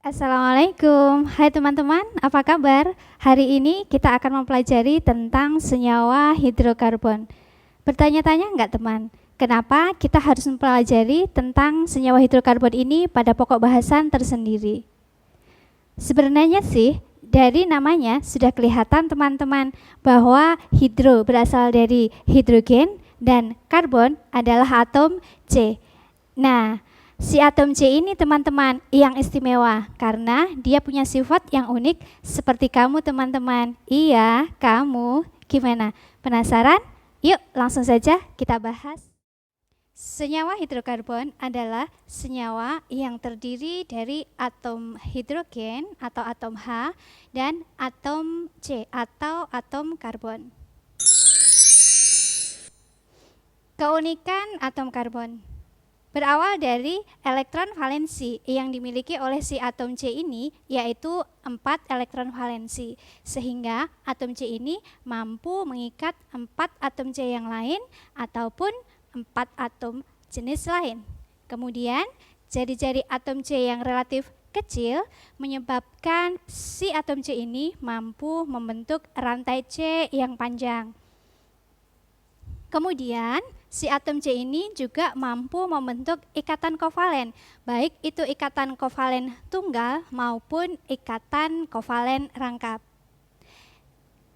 Assalamualaikum, hai teman-teman, apa kabar? Hari ini kita akan mempelajari tentang senyawa hidrokarbon. Bertanya-tanya enggak teman, kenapa kita harus mempelajari tentang senyawa hidrokarbon ini pada pokok bahasan tersendiri? Sebenarnya sih, dari namanya sudah kelihatan teman-teman bahwa hidro berasal dari hidrogen dan karbon adalah atom C. Nah, si atom C ini teman-teman yang istimewa karena dia punya sifat yang unik seperti kamu teman-teman. Iya, kamu. Gimana? Penasaran? Yuk langsung saja kita bahas. Senyawa hidrokarbon adalah senyawa yang terdiri dari atom hidrogen atau atom H dan atom C atau atom karbon. Keunikan atom karbon berawal dari elektron valensi yang dimiliki oleh si atom C ini, yaitu 4 elektron valensi. Sehingga atom C ini mampu mengikat 4 atom C yang lain ataupun 4 atom jenis lain. Kemudian jari-jari atom C yang relatif kecil menyebabkan si atom C ini mampu membentuk rantai C yang panjang. Kemudian si atom C ini juga mampu membentuk ikatan kovalen, baik itu ikatan kovalen tunggal maupun ikatan kovalen rangkap.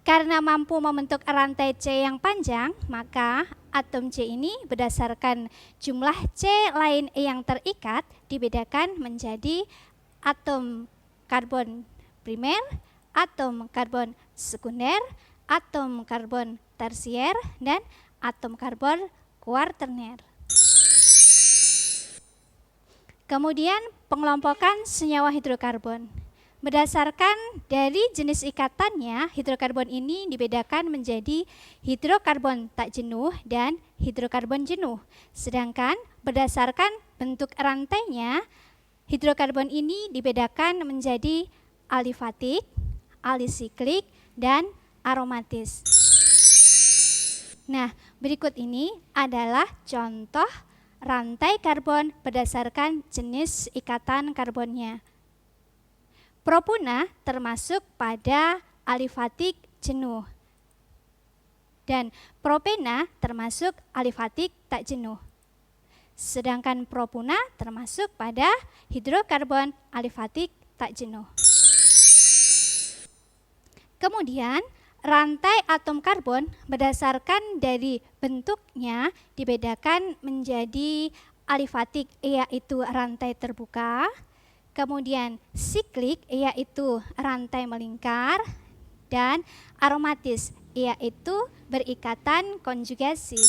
Karena mampu membentuk rantai C yang panjang, maka atom C ini berdasarkan jumlah C lain yang terikat dibedakan menjadi atom karbon primer, atom karbon sekunder, atom karbon tersier, dan atom karbon kuarterner. Kemudian pengelompokan senyawa hidrokarbon. Berdasarkan dari jenis ikatannya, hidrokarbon ini dibedakan menjadi hidrokarbon tak jenuh dan hidrokarbon jenuh. Sedangkan berdasarkan bentuk rantainya, hidrokarbon ini dibedakan menjadi alifatik, alisiklik, dan aromatis. Nah, berikut ini adalah contoh rantai karbon berdasarkan jenis ikatan karbonnya. Propuna termasuk pada alifatik jenuh. Dan propena termasuk alifatik tak jenuh. Sedangkan propuna termasuk pada hidrokarbon alifatik tak jenuh. Kemudian rantai atom karbon berdasarkan dari bentuknya dibedakan menjadi alifatik, yaitu rantai terbuka, kemudian siklik, yaitu rantai melingkar, dan aromatis, yaitu berikatan konjugasi.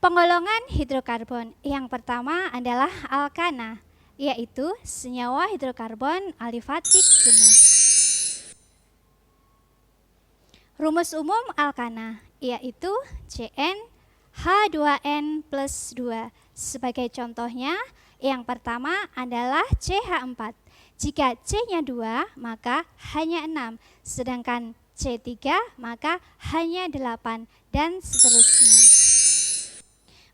Penggolongan hidrokarbon yang pertama adalah alkana, yaitu senyawa hidrokarbon alifatik jenuh. Rumus umum alkana yaitu CnH2n+2. Sebagai contohnya, yang pertama adalah CH4. Jika C-nya 2, maka hanya 6. Sedangkan C3, maka hanya 8, dan seterusnya.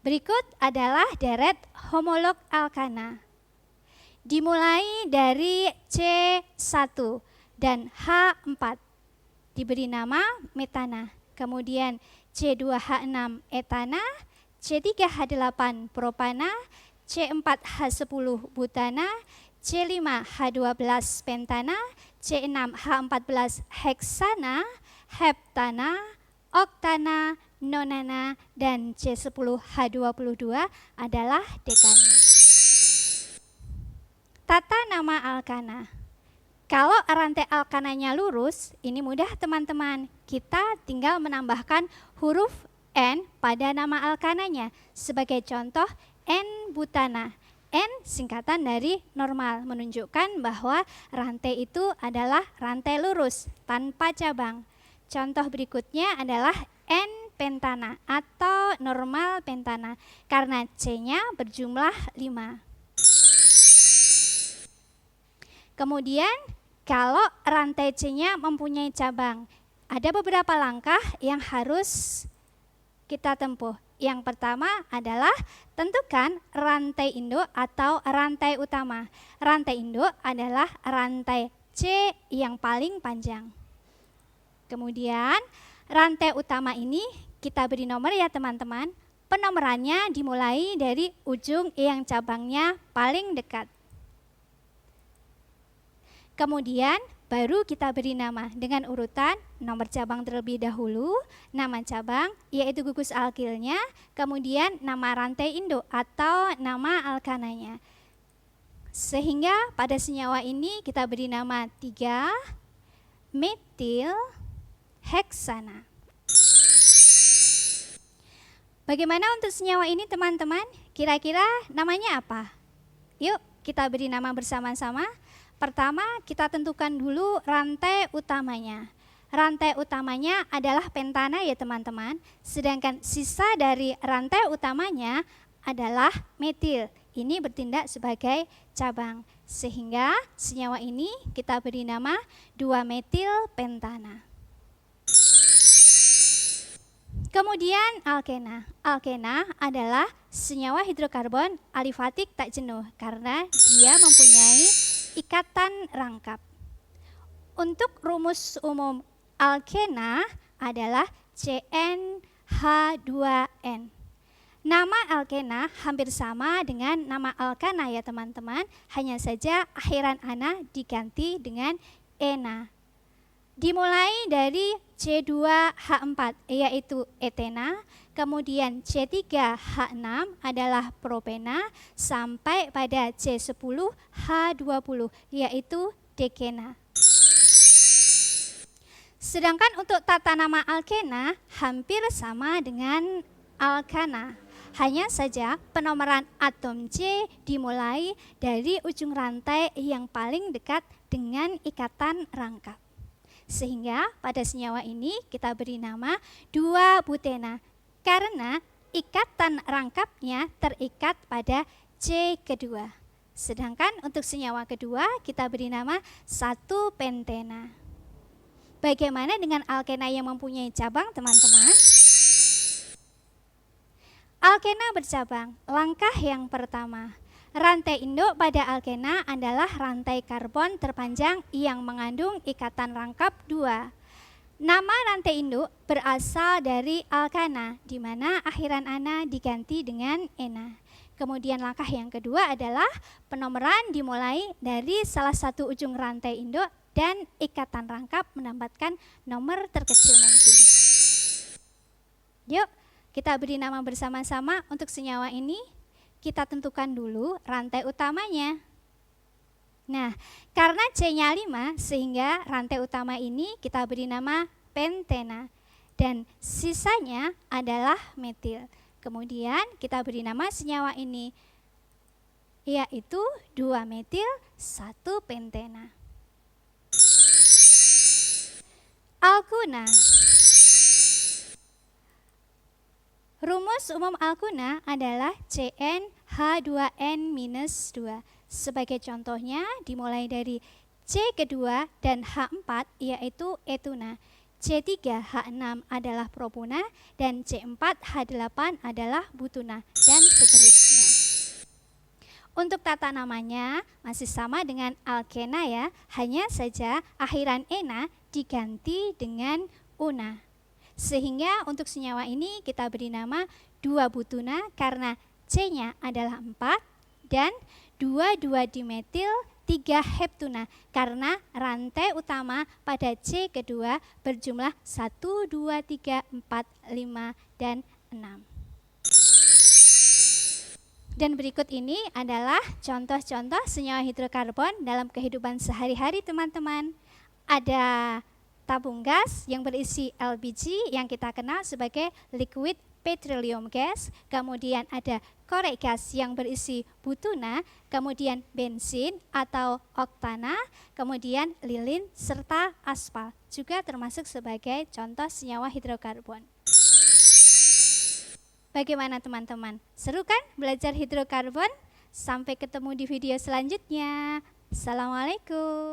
Berikut adalah deret homolog alkana. Dimulai dari C1 dan H4. Diberi nama metana, kemudian C2H6 etana, C3H8 propana, C4H10 butana, C5H12 pentana, C6H14 heksana, heptana, oktana, nonana, dan C10H22 adalah dekana. Tata nama alkana. Kalau rantai alkananya lurus, ini mudah teman-teman. Kita tinggal menambahkan huruf N pada nama alkananya. Sebagai contoh, N-butana. N singkatan dari normal, menunjukkan bahwa rantai itu adalah rantai lurus, tanpa cabang. Contoh berikutnya adalah N-pentana atau normal pentana, karena C-nya berjumlah 5. Kemudian, kalau rantai C-nya mempunyai cabang, ada beberapa langkah yang harus kita tempuh. Yang pertama adalah tentukan rantai induk atau rantai utama. Rantai induk adalah rantai C yang paling panjang. Kemudian rantai utama ini kita beri nomor ya teman-teman. Penomorannya dimulai dari ujung yang cabangnya paling dekat. Kemudian baru kita beri nama dengan urutan nomor cabang terlebih dahulu, nama cabang yaitu gugus alkilnya, kemudian nama rantai induk atau nama alkananya. Sehingga pada senyawa ini kita beri nama 3-metil heksana. Bagaimana untuk senyawa ini teman-teman? Kira-kira namanya apa? Yuk kita beri nama bersama-sama. Pertama kita tentukan dulu rantai utamanya. Rantai utamanya adalah pentana ya teman-teman. Sedangkan sisa dari rantai utamanya adalah metil. Ini bertindak sebagai cabang. Sehingga senyawa ini kita beri nama 2-metil pentana. Kemudian alkena. Alkena adalah senyawa hidrokarbon alifatik tak jenuh karena dia mempunyai ikatan rangkap. Untuk rumus umum alkena adalah CnH2n. Nama alkena hampir sama dengan nama alkana ya teman-teman, hanya saja akhiran ana diganti dengan ena. Dimulai dari C2H4 yaitu etena, kemudian C3H6 adalah propena, sampai pada C10H20 yaitu dekena. Sedangkan untuk tata nama alkena hampir sama dengan alkana. Hanya saja penomoran atom C dimulai dari ujung rantai yang paling dekat dengan ikatan rangkap. Sehingga pada senyawa ini kita beri nama 2-butena karena ikatan rangkapnya terikat pada C kedua. Sedangkan untuk senyawa kedua kita beri nama 1-pentena. Bagaimana dengan alkena yang mempunyai cabang teman-teman? Alkena bercabang. Langkah yang pertama, rantai induk pada alkena adalah rantai karbon terpanjang yang mengandung ikatan rangkap 2. Nama rantai induk berasal dari alkana, di mana akhiran ana diganti dengan ena. Kemudian langkah yang kedua adalah penomoran dimulai dari salah satu ujung rantai induk dan ikatan rangkap mendapatkan nomor terkecil mungkin. Yuk, kita beri nama bersama-sama untuk senyawa ini. Kita tentukan dulu rantai utamanya. Nah, karena C-nya 5 sehingga rantai utama ini kita beri nama pentena. Dan sisanya adalah metil. Kemudian kita beri nama senyawa ini, yaitu 2-metil 1-pentena. Alkuna. Rumus umum alkuna adalah CnH2n-2. Sebagai contohnya dimulai dari C kedua dan H4 yaitu etuna. C3H6 adalah propuna dan C4H8 adalah butuna dan seterusnya. Untuk tata namanya masih sama dengan alkena ya, hanya saja akhiran ena diganti dengan una. Sehingga untuk senyawa ini kita beri nama 2-butuna karena C-nya adalah 4 dan 2,2-dimetil 3-heptuna karena rantai utama pada C kedua berjumlah 1, 2, 3, 4, 5, dan 6. Dan berikut ini adalah contoh-contoh senyawa hidrokarbon dalam kehidupan sehari-hari teman-teman. Ada tabung gas yang berisi LPG yang kita kenal sebagai liquid petroleum gas, kemudian ada korek gas yang berisi butuna, kemudian bensin atau oktana, kemudian lilin serta aspal, juga termasuk sebagai contoh senyawa hidrokarbon. Bagaimana teman-teman? Seru kan belajar hidrokarbon? Sampai ketemu di video selanjutnya. Assalamualaikum.